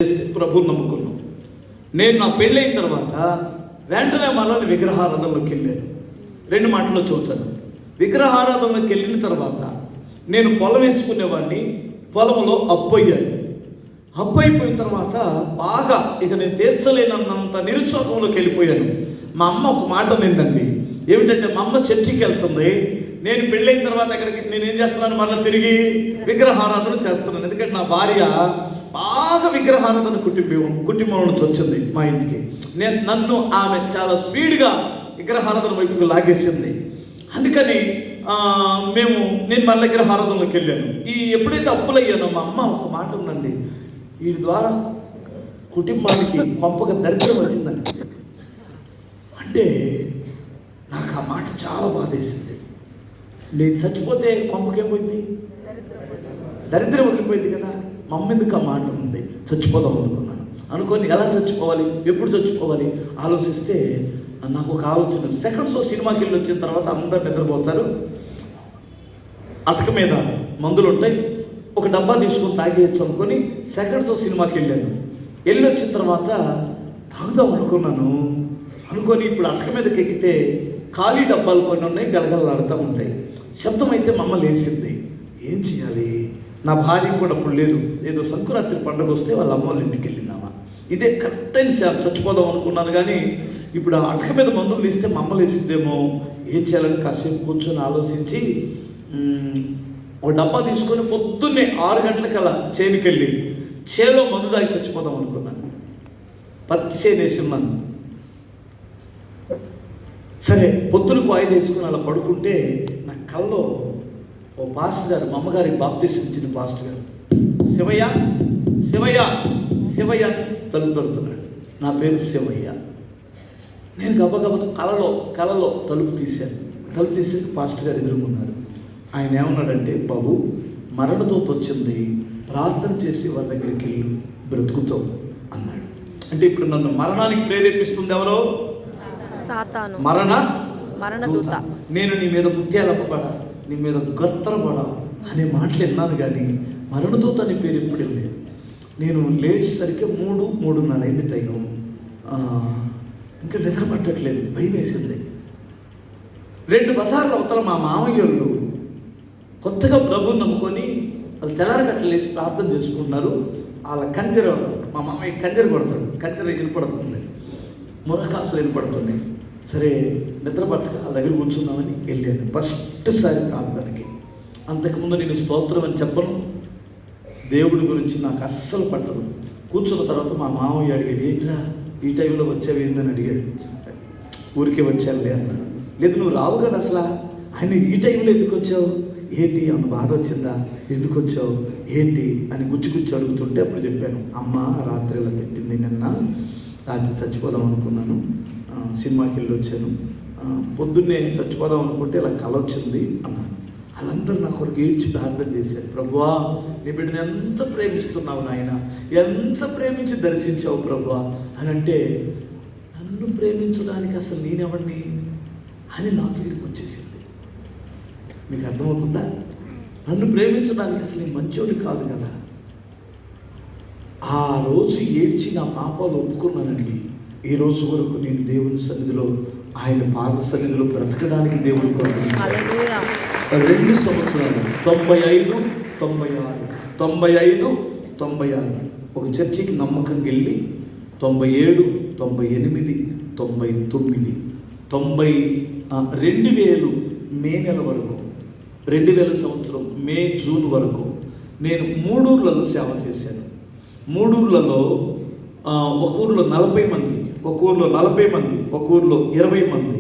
చేస్తే ప్రభువు నమ్ముకున్నాం. నేను నా పెళ్ళైన తర్వాత వెంటనే మళ్ళీ విగ్రహారాధనలోకి వెళ్ళాను. 2 మాటల్లో చూచాను. విగ్రహారాధనలోకి వెళ్ళిన తర్వాత నేను పొలం వేసుకునేవాడిని. పొలంలో అప్పు అయ్యాను. అప్పు అయిపోయిన తర్వాత బాగా ఇక నేను తీర్చలేనన్నంత నిరుత్సాహంలోకి వెళ్ళిపోయాను. మా అమ్మ ఒక మాట నిందండి. ఏమిటంటే మా అమ్మ చర్చికి వెళ్తుంది, నేను పెళ్ళైన తర్వాత అక్కడికి నేనేం చేస్తున్నాను, మళ్ళీ తిరిగి విగ్రహారాధన చేస్తున్నాను. ఎందుకంటే నా భార్య బాగా విగ్రహారాధన కుటుంబం నుంచి వచ్చింది మా ఇంటికి. నన్ను ఆమె చాలా స్పీడ్గా విగ్రహారాధన వైపుకు లాగేసింది. అందుకని నేను మళ్ళీ విగ్రహారాధనలోకి వెళ్ళాను. ఎప్పుడైతే అప్పులయ్యానో మా అమ్మ ఒక మాట ఉందండి, వీటి ద్వారా కుటుంబానికి పంపక దరిద్రం వచ్చిందని. అంటే నాకు ఆ మాట చాలా బాధేసింది. నేను చచ్చిపోతే కొంపకేమైంది, దరిద్రం వదిలిపోయింది కదా. మా అమ్మ ఎందుకు ఆ మాట ఉంది, చచ్చిపోదాం అనుకున్నాను. అనుకొని ఎలా చచ్చిపోవాలి, ఎప్పుడు చచ్చిపోవాలి ఆలోచిస్తే నాకు ఒక ఆలోచన. సెకండ్ షో సినిమాకి వెళ్ళి వచ్చిన తర్వాత అందరు నిద్రపోతారు, అటక మీద మందులు ఉంటాయి, ఒక డబ్బా తీసుకొని తాగేయచ్చు అనుకొని సెకండ్ షో సినిమాకి వెళ్ళాను. వెళ్ళి వచ్చిన తర్వాత తాగుదాం అనుకున్నాను. అనుకొని ఇప్పుడు అటక మీదకి ఎక్కితే ఖాళీ డబ్బాలు కొన్ని ఉన్నాయి, గలగలలాడుతూ ఉంటాయి. శబ్దం అయితే మా అమ్మ లేచింది. ఏం చేయాలి, నా భార్య కూడా అప్పుడు లేదు. ఏదో సంక్రాంతి పండుగ వస్తే వాళ్ళ అమ్మ వాళ్ళ ఇంటికి వెళ్ళిందామా. ఇదే కరెక్ట్ అయిన చచ్చిపోదాం అనుకున్నాను. కానీ ఇప్పుడు ఆ అటక మీద మందులు తీస్తే మా అమ్మ లేచిద్దేమో, ఏం చేయాలని కాసేపు కూర్చొని ఆలోచించి ఒక డబ్బా తీసుకొని పొద్దున్నే 6 గంటలకల్లా చేనుకి వెళ్ళి చేలో మందు దాగి చచ్చిపోదాం అనుకున్నాను. పత్తి చేను వేసి ఉన్నాను. సరే పొద్దునకు వాయిదా వేసుకుని అలా పడుకుంటే నా కల్లో ఓ పాస్టర్ గారు, మా అమ్మగారికి బాప్తిసం ఇచ్చిన పాస్టర్ గారు, శివయ్య శివయ్య శివయ్య తలుపు తడుతున్నాడు. నా పేరు శివయ్య. నేను గబగబతో కలలో తలుపు తీశాను. తలుపు తీసేందుకు పాస్టర్ గారు ఎదురుకున్నారు. ఆయన ఏమన్నాడంటే, బాబు మరణతో వచ్చింది, ప్రార్థన చేసి వారి దగ్గరికి వెళ్ళి బ్రతుకుతావు అన్నాడు. అంటే ఇప్పుడు నన్ను మరణానికి ప్రేరేపిస్తుంది ఎవరో, సాతాను, మరణ దూత. నేను నీ మీద ముత్యాలపబడా, నీ మీద గొత్తరపడా అనే మాటలు విన్నాను, కానీ మరణదూత అనే పేరు ఎప్పుడు లేదు. నేను లేచేసరికి 3:30 అయింది టైం. ఇంకా నిద్ర పట్టట్లేదు, భయం వేసింది. 2 బజార్ల అవతల మా మామయ్యోళ్ళు కొత్తగా ప్రభువుని నమ్ముకొని వాళ్ళు తెల్లారగట్ల లేచి ప్రార్థన చేసుకుంటున్నారు. వాళ్ళ కంజర, మా మామయ్య కంజర కొడతాడు, కంజర వినపడుతుంది, మురకాసులు వినపడుతున్నాయి. సరే నిద్ర పట్టక వాళ్ళ దగ్గర కూర్చుందామని వెళ్ళాను ఫస్ట్ సారి ప్రార్థనకి. అంతకుముందు నేను స్తోత్రం అని చెప్పను, దేవుడి గురించి నాకు అస్సలు పట్టదు. కూర్చున్న తర్వాత మా మామయ్య అడిగాడు, ఏంటిరా ఈ టైంలో వచ్చావు ఏందని అడిగాడు. ఊరికే వచ్చానులే అన్నాను. లేదు నువ్వు రావు కదా అసలు, ఆయన ఈ టైంలో ఎందుకు వచ్చావు, ఏంటి అన్న బాధ వచ్చిందా, ఎందుకు వచ్చావు ఏంటి అని గుచ్చి అడుగుతుంటే అప్పుడు చెప్పాను, అమ్మ రాత్రి ఇలా తిట్టింది, నిన్న రాత్రి చచ్చిపోదాం అనుకున్నాను, సినిమాకి వెళ్ళి వచ్చాను, పొద్దున్నే చచ్చిపోదాం అనుకుంటే ఇలా కల వచ్చింది అన్నాను. వాళ్ళందరూ నా కొరకు ఏడ్చి ప్రార్థన చేశారు. ప్రభువా నీ బిడ్డను ఎంత ప్రేమిస్తున్నావు నాయన, ఎంత ప్రేమించి దర్శించావు ప్రభువా అని అంటే, నన్ను ప్రేమించడానికి అసలు నేనెవడిని అని నాకు ఏడుపు వచ్చేసింది. మీకు అర్థమవుతుందా? నన్ను ప్రేమించడానికి అసలు నేను మంచోడి కాదు కదా. ఆ రోజు ఏడ్చి నా పాపాలు ఒప్పుకున్నానండి. ఈ రోజు వరకు నేను దేవుని సన్నిధిలో, ఆయన పాద సన్నిధిలో బ్రతకడానికి దేవుని కొరకు 2 సంవత్సరాలు 95, 96 ఒక చర్చికి నమ్మకంగా వెళ్ళి 97, 98, 99, 2000 మే నెల వరకు, 2000 సంవత్సరం మే జూన్ వరకు నేను 3 ఊర్లలో సేవ చేశాను. 3 ఊర్లలో ఒక ఊర్లో 40 మంది, ఒక ఊర్లో 40 మంది, ఒక ఊర్లో 20 మంది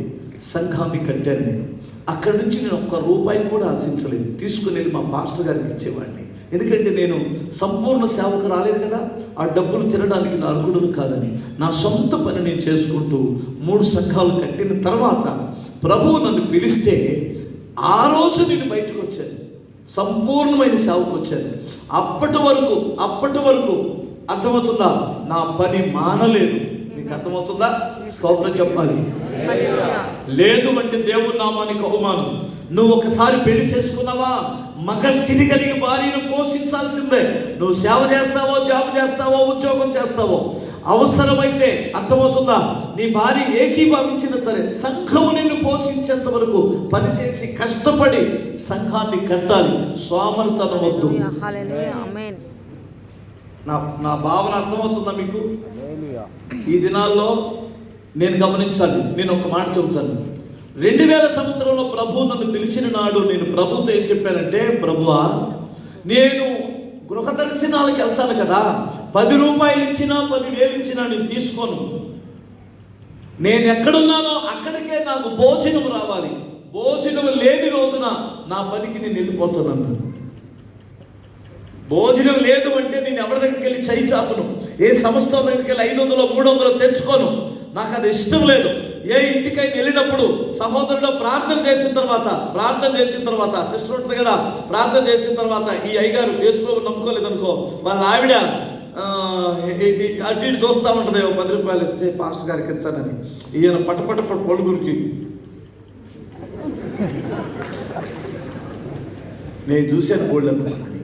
సంఘాన్ని కట్టాను నేను. అక్కడి నుంచి నేను ₹1 కూడా ఆశించలేదు. తీసుకుని వెళ్ళి మా పాస్టర్ గారికి ఇచ్చేవాడిని. ఎందుకంటే నేను సంపూర్ణ సేవకు రాలేదు కదా, ఆ డబ్బులు తినడానికి నా అర్హుడును కాదని నా సొంత పని నేను చేసుకుంటూ 3 సంఘాలు కట్టిన తర్వాత ప్రభువు నన్ను పిలిస్తే ఆ రోజు నేను బయటకు వచ్చాను, సంపూర్ణమైన సేవకు వచ్చాను. అప్పటి వరకు అర్థమవుతుందా, నా పని మానలేదు. మీకు అర్థమవుతుందా? స్తోత్రం చెప్పాలి. లేదు అంటే దేవుని నామానికి అవమానం. నువ్వు ఒకసారి పెళ్లి చేసుకున్నావా, మగ సిరి కలిగి భార్యను పోషించాల్సిందే. నువ్వు సేవ చేస్తావో, జాబ్ చేస్తావో, ఉద్యోగం చేస్తావో, అవసరమైతే, అర్థమవుతుందా, నీ భార్య ఏకీభవించిన సరే సంఘము నిన్ను పోషించేంత వరకు పనిచేసి కష్టపడి సంఘాన్ని కట్టాలి. స్వామర్థనం వద్దు. హల్లెలూయా, ఆమేన్. నా భావన అర్థమవుతుందా మీకు? ఈ దినాల్లో నేను గమనించాలి. నేను ఒక మాట చెబుతాను. 2000 సంవత్సరంలో ప్రభు నన్ను పిలిచిన నాడు నేను ప్రభుతో ఏం చెప్పానంటే, ప్రభువా, నేను గృహ దర్శనాలకు వెళ్తాను కదా, 10 రూపాయలు ఇచ్చినా 10,000 ఇచ్చినా నేను తీసుకోను. నేను ఎక్కడున్నానో అక్కడికే నాకు భోజనం రావాలి. భోజనం లేని రోజున నా పనికి నేను వెళ్ళిపోతున్నాను. భోజనం లేదు అంటే నేను ఎవరి దగ్గరికి వెళ్ళి చేయి చాపును. ఏ సంస్థ దగ్గరికి వెళ్ళి 500 300 తెచ్చుకోను. నాకు అది ఇష్టం లేదు. ఏ ఇంటికైనా వెళ్ళినప్పుడు సహోదరుడు ప్రార్థన చేసిన తర్వాత సిస్టర్ ఉంటుంది కదా, ప్రార్థన చేసిన తర్వాత ఈ అయ్యగారు యేసుప్రభువుని నమ్ముకోలేదనుకో, వాళ్ళ ఆవిడ అటు ఇటు చూస్తూ ఉంటుంది. 10 రూపాయలు ఇచ్చే పాస్టర్ గారికి ఇచ్చానని. ఈయన పట్టపట్ట పలుగురికి నేను చూశాను గోల్డ్ ఎంత మంది.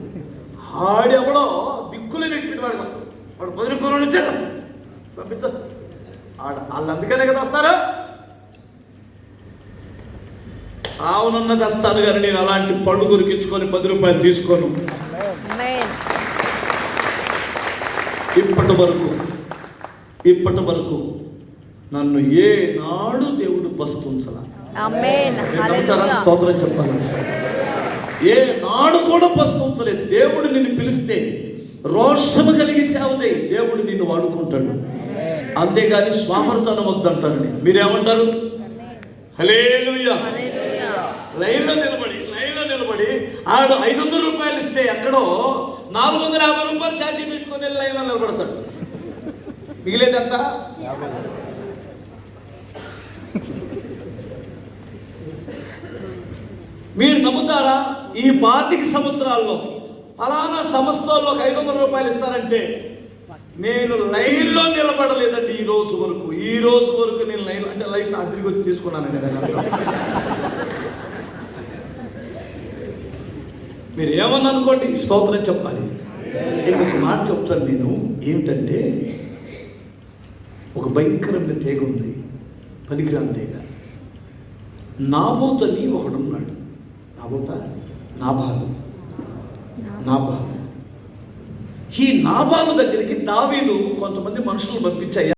ఆడెవడో దిక్కులేనటువంటి వాడు 10 రూపాయలు ఇచ్చాడు, పంపించారు. వాళ్ళు అందుకనే కదా వస్తారు. సావునన్న చేస్తాను కానీ నేను అలాంటి పళ్ళు కొరికించుకొని 10 రూపాయలు తీసుకోను. ఇప్పటి వరకు నన్ను ఏనాడు దేవుడు పస్తుంచలా. స్తోత్రం చెప్పాలి. ఏ నాడు కూడా పస్తుంచలేదు. దేవుడు నిన్ను పిలిస్తే రోషము కలిగి సేవ చేయి, దేవుడు నిన్ను వాడుకుంటాడు. అంతేగాని స్వామర్థనం వద్దంటాను నేను. మీరేమంటారు? హల్లెలూయా. లైన్లో నిలబడి ఆడు 500 రూపాయలు ఇస్తే ఎక్కడో 450 రూపాయలు ఛార్జీ పెట్టుకొని లైన్లో నిలబడతాడు. మిగిలేదంతా మీరు నమ్ముతారా? ఈ 25 సంవత్సరాల్లో ఫలానా సంస్థల్లో 500 రూపాయలు ఇస్తారంటే నేను లైన్లో నిలబడలేదండి ఈ రోజు వరకు నేను లైన్ అంటే లైఫ్ నా తిరిగి వచ్చి తీసుకున్నానండి. మీరు ఏమన్నా అనుకోండి, స్తోత్రం చెప్పాలి. ఇంకొక మాట చెప్తాను నేను. ఏమిటంటే, ఒక భయంకరమైన తీగ ఉంది, పనికిరాని తీగ. నాబోతు అని ఒకడున్నాడు. నాబాలు. ఈ నాబాలు దగ్గరికి దావీదు కొంతమంది మనుషులు పంపించాయి.